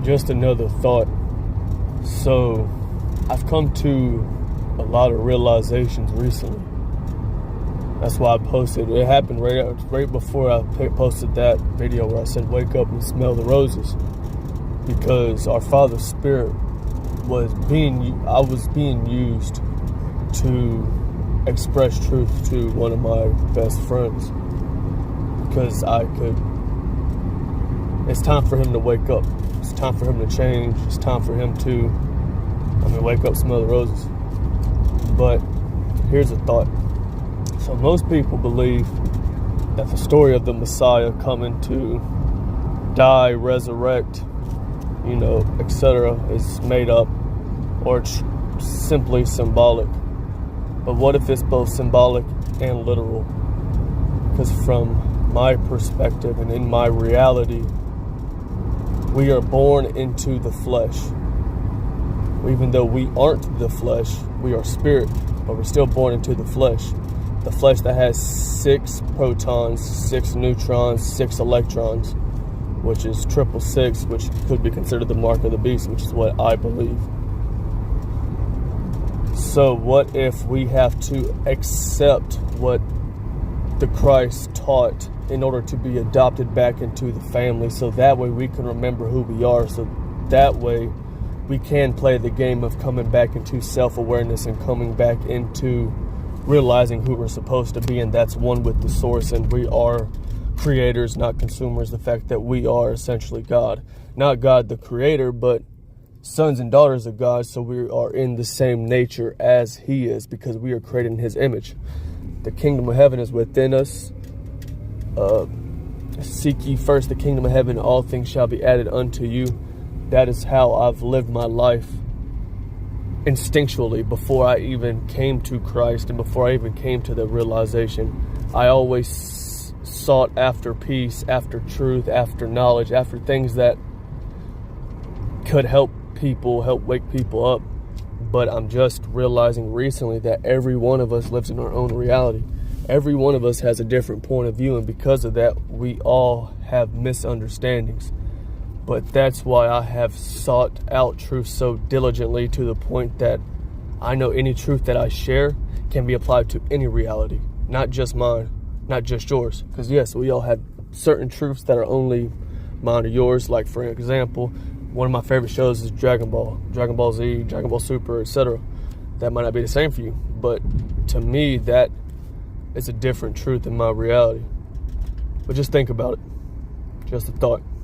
just another thought. So, I've come to a lot of realizations recently. That's why I posted. It happened right before I posted that video where I said, "Wake up and smell the roses," because our Father's Spirit I was being used to express truth to one of my best friends, because it's time for him to wake up. It's time for him to change. It's time for him to, wake up, smell the roses. But here's a thought. So most people believe that the story of the Messiah coming to die, resurrect, etc. is made up, or it's simply symbolic. But what if it's both symbolic and literal? Because from my perspective and in my reality, we are born into the flesh. Even though we aren't the flesh, we are spirit, but we're still born into the flesh. The flesh that has 6 protons, 6 neutrons, 6 electrons, which is 666, which could be considered the mark of the beast, which is what I believe. So what if we have to accept what the Christ taught in order to be adopted back into the family, so that way we can remember who we are, so that way we can play the game of coming back into self-awareness and coming back into realizing who we're supposed to be, and that's one with the source, and we are creators, not consumers. The fact that we are essentially God. Not God the creator, but sons and daughters of God, so we are in the same nature as He is, because we are created in His image. The kingdom of heaven is within us. Seek ye first the kingdom of heaven, all things shall be added unto you. That is how I've lived my life instinctually before I even came to Christ, and before I even came to the realization. I always sought after peace, after truth, after knowledge, after things that could help wake people up. But I'm just realizing recently that every one of us lives in our own reality. Every one of us has a different point of view, and because of that, we all have misunderstandings. But that's why I have sought out truth so diligently, to the point that I know any truth that I share can be applied to any reality, not just mine, not just yours. Because yes, we all have certain truths that are only mine or yours. Like, for example, one of my favorite shows is Dragon Ball Z, Dragon Ball Super, etc. That might not be the same for you, but to me, that is a different truth in my reality. But just think about it. Just a thought.